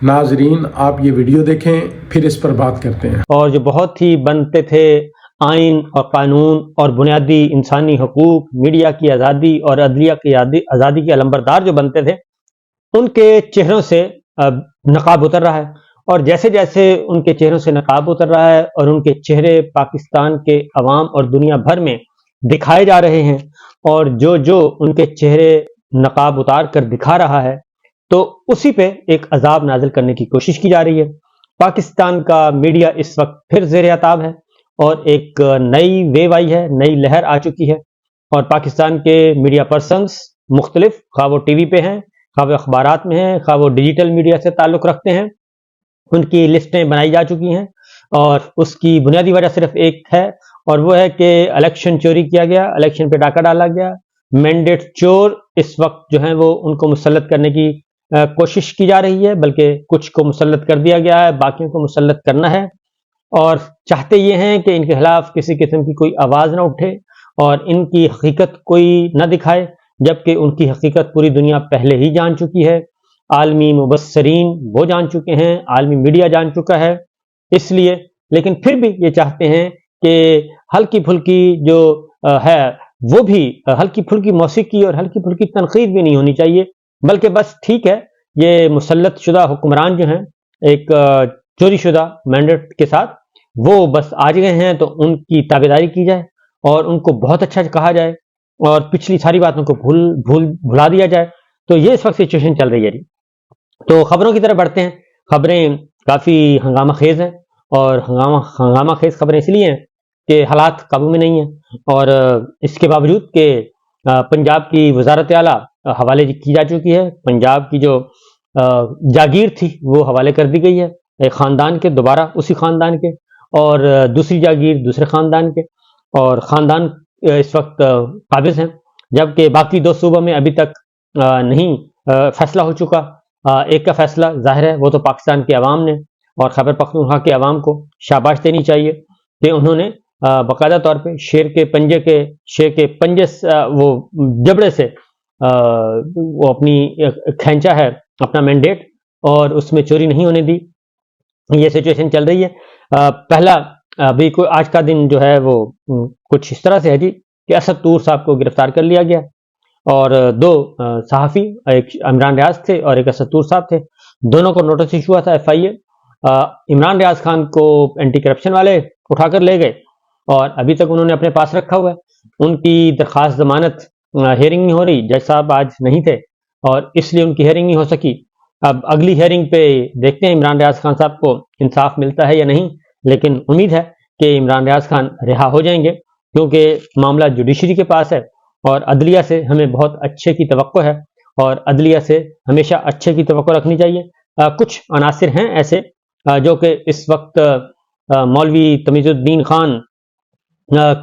ناظرین آپ یہ ویڈیو دیکھیں پھر اس پر بات کرتے ہیں۔ اور جو بہت ہی بنتے تھے آئین اور قانون اور بنیادی انسانی حقوق، میڈیا کی آزادی اور عدلیہ کی آزادی کے علمبردار جو بنتے تھے، ان کے چہروں سے نقاب اتر رہا ہے، اور جیسے جیسے ان کے چہروں سے نقاب اتر رہا ہے اور ان کے چہرے پاکستان کے عوام اور دنیا بھر میں دکھائے جا رہے ہیں، اور جو ان کے چہرے نقاب اتار کر دکھا رہا ہے، تو اسی پہ ایک عذاب نازل کرنے کی کوشش کی جا رہی ہے۔ پاکستان کا میڈیا اس وقت پھر زیر عتاب ہے، اور ایک نئی ویو آئی ہے، نئی لہر آ چکی ہے، اور پاکستان کے میڈیا پرسنز مختلف، خواہ وہ ٹی وی پہ ہیں، خواہ وہ اخبارات میں ہیں، خواہ وہ ڈیجیٹل میڈیا سے تعلق رکھتے ہیں، ان کی لسٹیں بنائی جا چکی ہیں، اور اس کی بنیادی وجہ صرف ایک ہے، اور وہ ہے کہ الیکشن چوری کیا گیا، الیکشن پہ ڈاکہ ڈالا گیا، مینڈیٹ چور اس وقت جو ہیں وہ ان کو مسلط کرنے کی کوشش کی جا رہی ہے، بلکہ کچھ کو مسلط کر دیا گیا ہے، باقیوں کو مسلط کرنا ہے، اور چاہتے یہ ہیں کہ ان کے خلاف کسی قسم کی کوئی آواز نہ اٹھے اور ان کی حقیقت کوئی نہ دکھائے، جبکہ ان کی حقیقت پوری دنیا پہلے ہی جان چکی ہے، عالمی مبصرین وہ جان چکے ہیں، عالمی میڈیا جان چکا ہے، اس لیے لیکن پھر بھی یہ چاہتے ہیں کہ ہلکی پھلکی جو ہے وہ بھی ہلکی پھلکی موسیقی اور ہلکی پھلکی تنقید بھی نہیں ہونی چاہیے، بلکہ بس ٹھیک ہے یہ مسلط شدہ حکمران جو ہیں ایک چوری شدہ مینڈیٹ کے ساتھ، وہ بس آ گئے ہیں تو ان کی تابعداری کی جائے اور ان کو بہت اچھا کہا جائے اور پچھلی ساری باتوں کو بھلا دیا جائے۔ تو یہ اس وقت سچویشن چل رہی ہے۔ تو خبروں کی طرف بڑھتے ہیں۔ خبریں کافی ہنگامہ خیز ہیں، اور ہنگامہ خیز خبریں اس لیے ہیں کہ حالات قابو میں نہیں ہیں، اور اس کے باوجود کہ پنجاب کی وزارت اعلیٰ حوالے کی جا چکی ہے، پنجاب کی جو جاگیر تھی وہ حوالے کر دی گئی ہے ایک خاندان کے، دوبارہ اسی خاندان کے، اور دوسری جاگیر دوسرے خاندان کے، اور خاندان اس وقت قابض ہیں، جبکہ باقی دو صوبوں میں ابھی تک نہیں فیصلہ ہو چکا۔ ایک کا فیصلہ ظاہر ہے وہ تو پاکستان کے عوام نے اور خیبر پختونخوا کے عوام کو شاباش دینی چاہیے کہ انہوں نے باقاعدہ طور پہ شیر کے پنجے وہ جبڑے سے وہ اپنی کھینچا ہے اپنا مینڈیٹ، اور اس میں چوری نہیں ہونے دی۔ یہ سچویشن چل رہی ہے۔ پہلا ابھی آج کا دن جو ہے وہ کچھ اس طرح سے ہے جی کہ اسد طور صاحب کو گرفتار کر لیا گیا، اور دو صحافی، ایک عمران ریاض تھے اور ایک اسد طور صاحب تھے، دونوں کو نوٹس ایشو ہوا تھا FIA۔ عمران ریاض خان کو اینٹی کرپشن والے اٹھا کر لے گئے، اور ابھی تک انہوں نے اپنے پاس رکھا ہوا ہے۔ ان کی درخواست ضمانت ہیئرنگ نہیں ہو رہی، جج صاحب آج نہیں تھے اور اس لیے ان کی ہیئرنگ نہیں ہو سکی۔ اب اگلی ہیئرنگ پہ دیکھتے ہیں عمران ریاض خان صاحب کو انصاف ملتا ہے یا نہیں، لیکن امید ہے کہ عمران ریاض خان رہا ہو جائیں گے، کیونکہ معاملہ جوڈیشری کے پاس ہے، اور عدلیہ سے ہمیں بہت اچھے کی توقع ہے، اور عدلیہ سے ہمیشہ اچھے کی توقع رکھنی چاہیے۔ کچھ عناصر ہیں ایسے جو کہ اس وقت مولوی تمیز الدین خان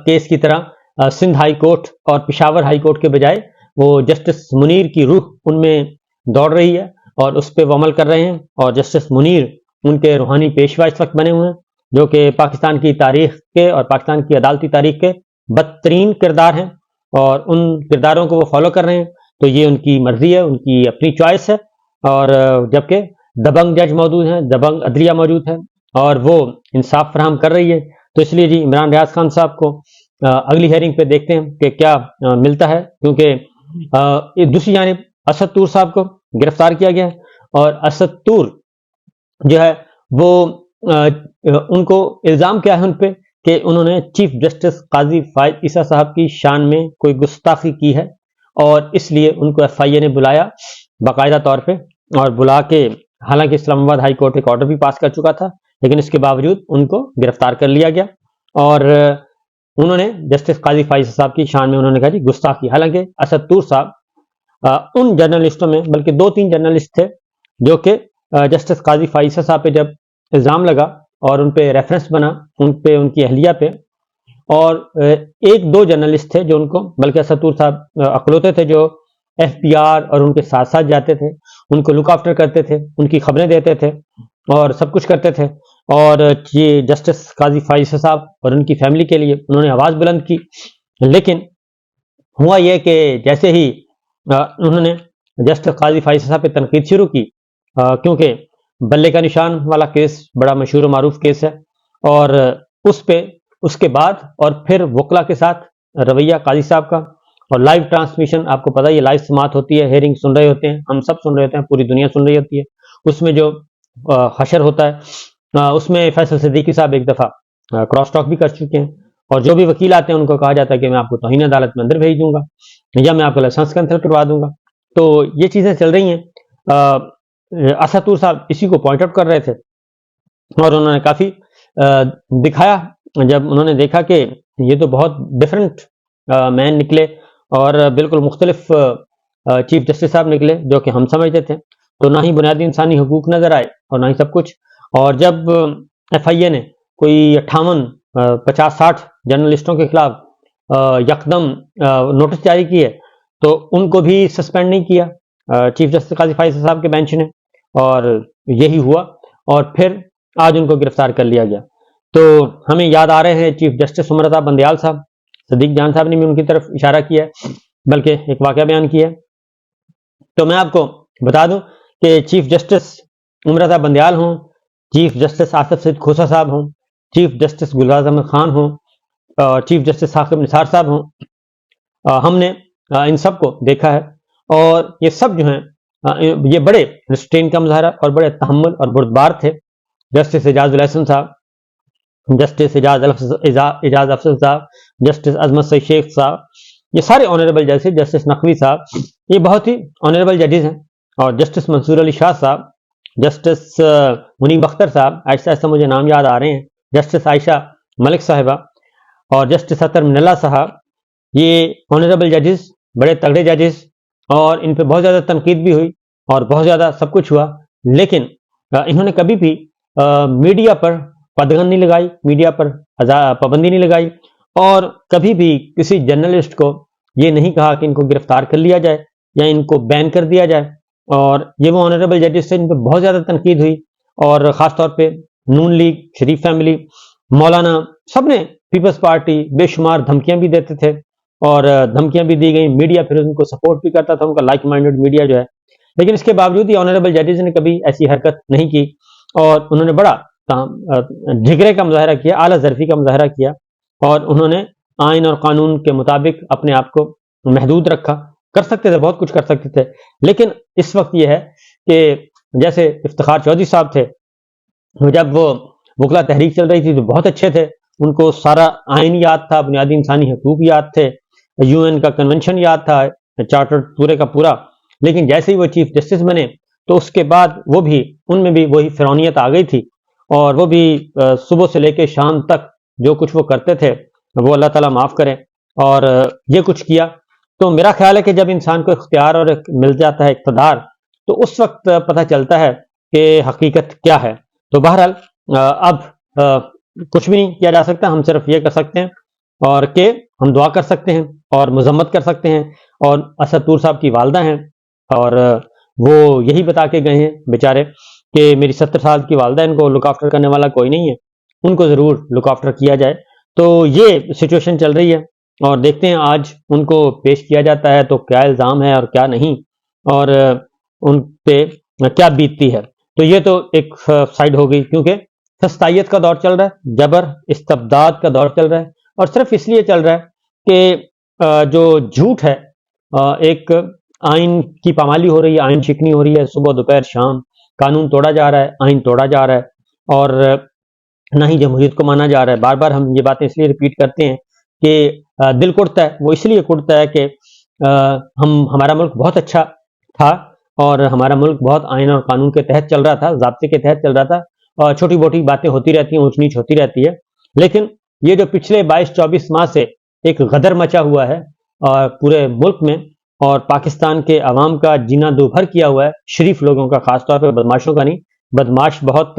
کیس کی طرح سندھ ہائی کورٹ اور پشاور ہائی کورٹ کے بجائے وہ جسٹس منیر کی روح ان میں دوڑ رہی ہے اور اس پہ وہ عمل کر رہے ہیں، اور جسٹس منیر ان کے روحانی پیشوا اس وقت بنے ہوئے ہیں، جو کہ پاکستان کی تاریخ کے اور پاکستان کی عدالتی تاریخ کے بدترین کردار ہیں، اور ان کرداروں کو وہ فالو کر رہے ہیں۔ تو یہ ان کی مرضی ہے، ان کی اپنی چوائس ہے، اور جبکہ دبنگ جج موجود ہیں، دبنگ عدلیہ موجود ہے، اور وہ انصاف فراہم کر رہی ہے۔ تو اس لیے جی عمران ریاض خان صاحب کو اگلی ہیئرنگ پہ دیکھتے ہیں کہ کیا ملتا ہے، کیونکہ دوسری جانب اسد طور صاحب کو گرفتار کیا گیا ہے، اور اسد طور جو ہے وہ ان کو الزام کیا ہے ان پہ کہ انہوں نے چیف جسٹس قاضی فائز عیسیٰ صاحب کی شان میں کوئی گستاخی کی ہے، اور اس لیے ان کو FIA نے بلایا باقاعدہ طور پہ، اور بلا کے حالانکہ اسلام آباد ہائی کورٹ ایک آرڈر بھی پاس کر چکا تھا، لیکن اس کے باوجود ان کو گرفتار کر لیا گیا، اور انہوں نے جسٹس قاضی فائز صاحب کی شان میں انہوں نے کہا جی گستاخی۔ حالانکہ اسد طور صاحب ان جرنلسٹوں میں بلکہ 2-3 جرنلسٹ تھے جو کہ جسٹس قاضی فائز صاحب پہ جب الزام لگا اور ان پہ ریفرنس بنا ان کی اہلیہ پہ، اور 1-2 جرنلسٹ تھے جو ان کو، بلکہ اسد طور صاحب اکلوتے تھے جو FBR اور ان کے ساتھ ساتھ جاتے تھے، ان کو لک آفٹر کرتے تھے، ان کی خبریں دیتے تھے اور سب کچھ کرتے تھے، اور یہ جسٹس قاضی فائز صاحب اور ان کی فیملی کے لیے انہوں نے آواز بلند کی۔ لیکن ہوا یہ کہ جیسے ہی انہوں نے جسٹس قاضی فائز صاحب پہ تنقید شروع کی، کیونکہ بلے کا نشان والا کیس بڑا مشہور و معروف کیس ہے، اور اس کے بعد اور پھر وکلا کے ساتھ رویہ قاضی صاحب کا، اور لائیو ٹرانسمیشن، آپ کو پتہ یہ لائیو سماعت ہوتی ہے، ہیئرنگ سن رہے ہوتے ہیں، ہم سب سن رہے ہوتے ہیں، پوری دنیا سن رہی ہوتی ہے، اس میں جو حشر ہوتا ہے اس میں فیصل صدیقی صاحب ایک دفعہ کراس ٹاک بھی کر چکے ہیں، اور جو بھی وکیل آتے ہیں ان کو کہا جاتا ہے کہ میں آپ کو توہین عدالت میں اندر بھیج دوں گا، یا میں آپ کا لائسنس کینسل کروا دوں گا. تو یہ چیزیں چل رہی ہیں. اسد طور صاحب اسی کو پوائنٹ آؤٹ کر رہے تھے، اور انہوں نے کافی دکھایا جب انہوں نے دیکھا کہ یہ تو بہت ڈفرینٹ مین نکلے اور بالکل مختلف چیف جسٹس صاحب نکلے جو کہ ہم سمجھتے تھے، تو نہ ہی بنیادی انسانی حقوق نظر آئے اور نہ ہی سب کچھ. اور جب ایف آئی اے نے کوئی 50-60 جرنلسٹوں کے خلاف یکدم نوٹس جاری کیے تو ان کو بھی سسپینڈ نہیں کیا چیف جسٹس قاضی فیصل صاحب کے بینچ نے، اور یہی ہوا، اور پھر آج ان کو گرفتار کر لیا گیا. تو ہمیں یاد آ رہے ہیں چیف جسٹس عمر عطا بندیال صاحب، صدیق جان صاحب نے بھی ان کی طرف اشارہ کیا ہے، بلکہ ایک واقعہ بیان کیا ہے. تو میں آپ کو بتا دوں کہ چیف جسٹس عمر عطا بندیال ہوں، چیف جسٹس آصف سعید کھوسہ صاحب ہوں، چیف جسٹس گلباز احمد خان ہوں، چیف جسٹس ثاقب نثار صاحب ہوں، ہم نے ان سب کو دیکھا ہے، اور یہ سب جو ہیں یہ بڑے ریسٹرین کا مظاہرہ اور بڑے تحمل اور بردبار تھے. جسٹس اعجاز الحسن صاحب، جسٹس اعجاز افضل صاحب، جسٹس عظمت سعید شیخ صاحب، یہ سارے آنریبل ججز، جسٹس نقوی صاحب، یہ بہت ہی آنریبل ججز ہیں. اور جسٹس منصور علی شاہ صاحب، جسٹس منیب اختر صاحب، ایسا ایسا مجھے نام یاد آ رہے ہیں، جسٹس عائشہ ملک صاحبہ، اور جسٹس اطہر من اللہ صاحب، یہ آنریبل ججز، بڑے تگڑے ججز، اور ان پہ بہت زیادہ تنقید بھی ہوئی اور بہت زیادہ سب کچھ ہوا، لیکن انہوں نے کبھی بھی میڈیا پر قدغن نہیں لگائی، میڈیا پر پابندی نہیں لگائی، اور کبھی بھی کسی جرنلسٹ کو یہ نہیں کہا کہ ان کو گرفتار کر لیا جائے یا ان کو بین کر دیا جائے. اور یہ وہ آنریبل ججز سے ان پہ بہت زیادہ تنقید ہوئی، اور خاص طور پہ نون لیگ، شریف فیملی، مولانا، سب نے پیپلز پارٹی بے شمار دھمکیاں بھی دیتے تھے، اور دھمکیاں بھی دی گئیں، میڈیا پھر ان کو سپورٹ بھی کرتا تھا، ان کا لائک مائنڈڈ میڈیا جو ہے، لیکن اس کے باوجود یہ آنریبل ججز نے کبھی ایسی حرکت نہیں کی، اور انہوں نے بڑا جھگڑے کا مظاہرہ کیا، اعلیٰ ظرفی کا مظاہرہ کیا، اور انہوں نے آئین اور قانون کے مطابق اپنے آپ کو محدود رکھا. کر سکتے تھے، بہت کچھ کر سکتے تھے، لیکن اس وقت یہ ہے کہ جیسے افتخار چودھری صاحب تھے، جب وہ وکلا تحریک چل رہی تھی تو بہت اچھے تھے، ان کو سارا آئین یاد تھا، بنیادی انسانی حقوق یاد تھے، یو این کا کنونشن یاد تھا، چارٹر پورے کا پورا. لیکن جیسے ہی وہ چیف جسٹس بنے تو اس کے بعد وہ بھی، ان میں بھی وہی فرعونیت آ گئی تھی، اور وہ بھی صبح سے لے کے شام تک جو کچھ وہ کرتے تھے وہ اللہ تعالیٰ معاف کرے، اور یہ کچھ کیا. تو میرا خیال ہے کہ جب انسان کو اختیار اور مل جاتا ہے اقتدار، تو اس وقت پتہ چلتا ہے کہ حقیقت کیا ہے. تو بہرحال اب کچھ بھی نہیں کیا جا سکتا، ہم صرف یہ کر سکتے ہیں اور کہ ہم دعا کر سکتے ہیں اور مذمت کر سکتے ہیں. اور اسد طور صاحب کی والدہ ہیں، اور وہ یہی بتا کے گئے ہیں بیچارے کہ میری 70 سال کی والدہ، ان کو لک آفٹر کرنے والا کوئی نہیں ہے، ان کو ضرور لک آفٹر کیا جائے. تو یہ سچویشن چل رہی ہے، اور دیکھتے ہیں آج ان کو پیش کیا جاتا ہے تو کیا الزام ہے اور کیا نہیں، اور ان پہ کیا بیتتی ہے. تو یہ تو ایک سائڈ ہو گئی، کیونکہ سستائیت کا دور چل رہا ہے، جبر استبداد کا دور چل رہا ہے، اور صرف اس لیے چل رہا ہے کہ جو جھوٹ ہے، ایک آئین کی پامالی ہو رہی ہے، آئین شکنی ہو رہی ہے، صبح دوپہر شام قانون توڑا جا رہا ہے، آئین توڑا جا رہا ہے، اور نہ ہی جمہوریت کو مانا جا رہا ہے. بار بار ہم یہ باتیں اس لیے ریپیٹ کرتے ہیں کہ دل کڑتا ہے، وہ اس لیے کڑتا ہے کہ ہمارا ملک بہت اچھا تھا، اور ہمارا ملک بہت آئین اور قانون کے تحت چل رہا تھا، ضابطے کے تحت چل رہا تھا، اور چھوٹی موٹی باتیں ہوتی رہتی ہیں، اونچ نیچ ہوتی رہتی ہے. لیکن یہ جو پچھلے 22-24 ماہ سے ایک غدر مچا ہوا ہے پورے ملک میں، اور پاکستان کے عوام کا جینا دوبھر کیا ہوا ہے، شریف لوگوں کا، خاص طور پہ بدماشوں کا نہیں. بدماش بہت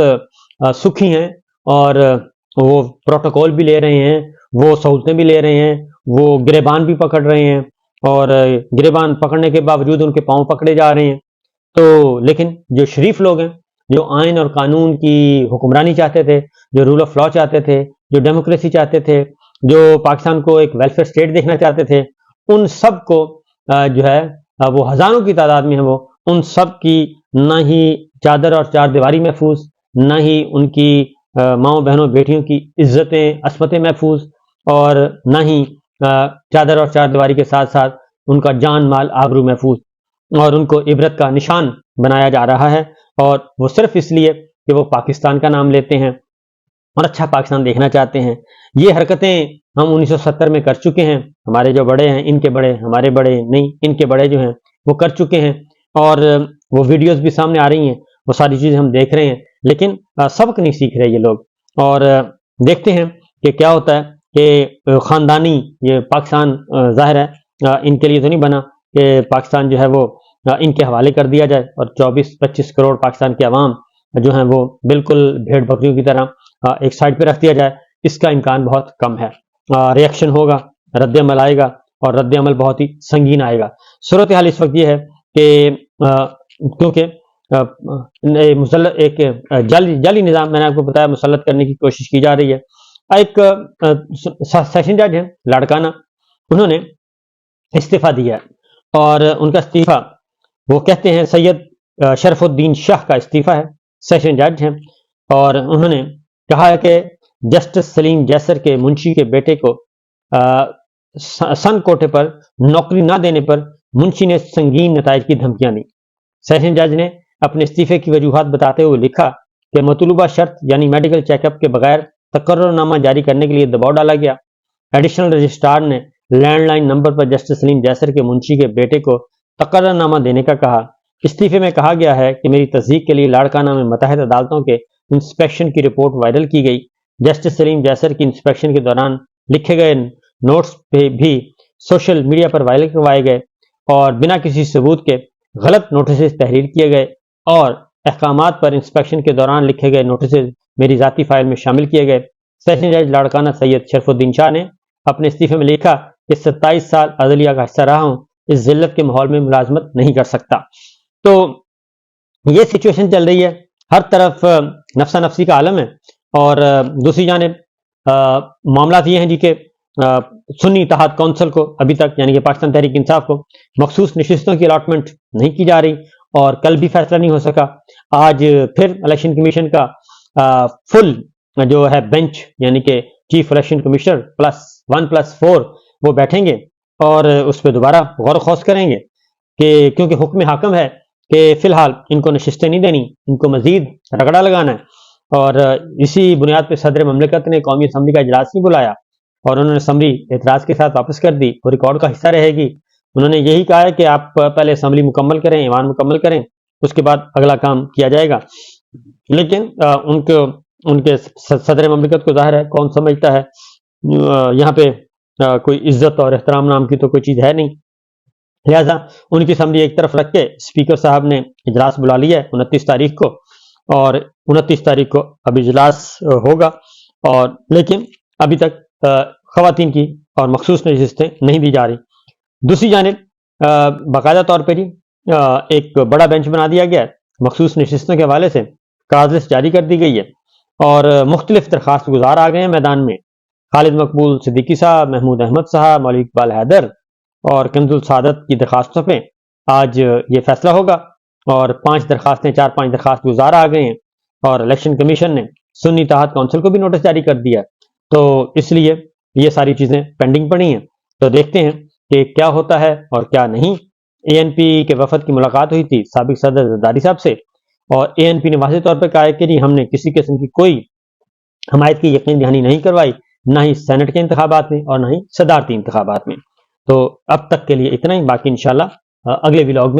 سکھی ہیں، اور وہ پروٹوکول بھی لے رہے ہیں، وہ سہولتیں بھی لے رہے ہیں، وہ گریبان بھی پکڑ رہے ہیں، اور گریبان پکڑنے کے باوجود ان کے پاؤں پکڑے جا رہے ہیں. تو لیکن جو شریف لوگ ہیں، جو آئین اور قانون کی حکمرانی چاہتے تھے، جو رول آف لا چاہتے تھے، جو ڈیموکریسی چاہتے تھے، جو پاکستان کو ایک ویلفیئر اسٹیٹ دیکھنا چاہتے تھے، ان سب کو جو ہے وہ ہزاروں کی تعداد میں ہیں، وہ ان سب کی نہ ہی چادر اور چار دیواری محفوظ، نہ ہی ان کی ماؤں بہنوں بیٹیوں کی عزتیں عصمتیں محفوظ، اور نہ ہی چادر اور چار دیواری کے ساتھ ساتھ ان کا جان مال آبرو محفوظ، اور ان کو عبرت کا نشان بنایا جا رہا ہے، اور وہ صرف اس لیے کہ وہ پاکستان کا نام لیتے ہیں اور اچھا پاکستان دیکھنا چاہتے ہیں۔ یہ حرکتیں ہم 1970 میں کر چکے ہیں، ہمارے جو بڑے ہیں، ان کے بڑے، ہمارے بڑے نہیں، ان کے بڑے جو ہیں وہ کر چکے ہیں، اور وہ ویڈیوز بھی سامنے آ رہی ہیں، وہ ساری چیزیں ہم دیکھ رہے ہیں، لیکن سبق نہیں سیکھ رہے یہ لوگ۔ اور دیکھتے ہیں کہ کیا ہوتا ہے کہ خاندانی یہ پاکستان ظاہر ہے ان کے لیے تو نہیں بنا کہ پاکستان جو ہے وہ ان کے حوالے کر دیا جائے، اور 24-25 کروڑ پاکستان کے عوام جو ہیں وہ بالکل بھیڑ بکریوں کی طرح ایک سائڈ پہ رکھ دیا جائے۔ اس کا امکان بہت کم ہے۔ ریئیکشن ہوگا، رد عمل آئے گا، اور رد عمل بہت ہی سنگین آئے گا۔ صورتحال اس وقت یہ ہے کہ کیونکہ ایک جعلی نظام میں نے آپ کو بتایا مسلط کرنے کی کوشش کی جا رہی ہے۔ ایک سیشن جج ہے لاڑکانہ، انہوں نے استعفیٰ دیا ہے، اور ان کا استعفیٰ وہ کہتے ہیں سید شرف الدین شاہ کا استعفیٰ ہے، سیشن جج ہیں، اور انہوں نے کہا ہے کہ جسٹس سلیم جیسر کے منشی کے بیٹے کو سن کوٹے پر نوکری نہ دینے پر منشی نے سنگین نتائج کی دھمکیاں دی۔ سیشن جج نے اپنے استعفے کی وجوہات بتاتے ہوئے لکھا کہ مطلوبہ شرط یعنی میڈیکل چیک اپ کے بغیر تقرر نامہ جاری کرنے کے لیے دباؤ ڈالا گیا۔ ایڈیشنل رجسٹرار نے لینڈ لائن نمبر پر جسٹس سلیم جیسر کے منشی کے بیٹے کو تقرر نامہ دینے کا کہا۔ استعفے میں کہا گیا ہے کہ میری تصدیق کے لیے لاڑکانہ میں متحدہ عدالتوں کے انسپیکشن کی رپورٹ وائرل کی گئی۔ جسٹس سلیم جیسر کی انسپیکشن کے دوران لکھے گئے نوٹس پہ بھی سوشل میڈیا پر وائرل کروائے گئے، اور بنا کسی ثبوت کے غلط نوٹسز تحریر کیے گئے، اور احکامات پر انسپیکشن کے دوران لکھے گئے نوٹسز میری ذاتی فائل میں شامل کیے گئے۔ سیشن جج لاڑکانہ سید شرف الدین شاہ نے اپنے استعفے میں لکھا کہ 27 سال عدلیہ کا حصہ رہا ہوں، اس ذلت کے ماحول میں ملازمت نہیں کر سکتا۔ تو یہ سچویشن چل رہی ہے، ہر طرف نفسا نفسی کا عالم ہے، اور دوسری جانب معاملات یہ ہیں جی کہ سنی اتحاد کونسل کو ابھی تک یعنی کہ پاکستان تحریک انصاف کو مخصوص نشستوں کی الاٹمنٹ نہیں کی جا رہی، اور کل بھی فیصلہ نہیں ہو سکا۔ آج پھر الیکشن کمیشن کا فل جو ہے بینچ یعنی کہ چیف الیکشن کمشنر +1+4 وہ بیٹھیں گے، اور اس پہ دوبارہ غور و خوض کریں گے کہ کیونکہ حکم حاکم ہے کہ فی الحال ان کو نشستیں نہیں دینی، ان کو مزید رگڑا لگانا ہے، اور اسی بنیاد پہ صدر مملکت نے قومی اسمبلی کا اجلاس نہیں بلایا، اور انہوں نے اسمبلی اعتراض کے ساتھ واپس کر دی، وہ ریکارڈ کا حصہ رہے گی۔ انہوں نے یہی کہا ہے کہ آپ پہلے اسمبلی مکمل کریں، ایوان مکمل کریں، اس کے بعد اگلا کام کیا جائے گا۔ لیکن ان کے صدر مملکت کو ظاہر ہے کون سمجھتا ہے یہاں پہ کوئی عزت اور احترام نام کی تو کوئی چیز ہے نہیں، لہذا ان کی اسمبلی ایک طرف رکھ کے اسپیکر صاحب نے اجلاس بلا لیا ہے 29 تاریخ کو، اور 29 تاریخ کو اب اجلاس ہوگا، اور لیکن ابھی تک خواتین کی اور مخصوص نشستیں نہیں دی جا رہی۔ دوسری جانب باقاعدہ طور پہ ایک بڑا بینچ بنا دیا گیا ہے، مخصوص نشستوں کے حوالے سے کاز لسٹ جاری کر دی گئی ہے، اور مختلف درخواست گزار آ گئے ہیں میدان میں، خالد مقبول صدیقی صاحب، محمود احمد صاحب، مولوی اقبال حیدر اور کنز السعادت کی درخواستوں پہ آج یہ فیصلہ ہوگا، اور 4-5 درخواست گزار آ گئے ہیں، اور الیکشن کمیشن نے سنی اتحاد کونسل کو بھی نوٹس جاری کر دیا، تو اس لیے یہ ساری چیزیں پینڈنگ پڑی ہیں۔ تو دیکھتے ہیں کہ کیا ہوتا ہے اور کیا نہیں۔ ANP کے وفد کی ملاقات ہوئی تھی سابق صدر زرداری صاحب سے، اور ANP نے واضح طور پر کہا ہے کہ جی ہم نے کسی قسم کی کوئی حمایت کی یقین دہانی نہیں کروائی، نہ ہی سینٹ کے انتخابات میں اور نہ ہی صدارتی انتخابات میں۔ تو اب تک کے لیے اتنا ہی، باقی انشاءاللہ اگلے ولاگ میں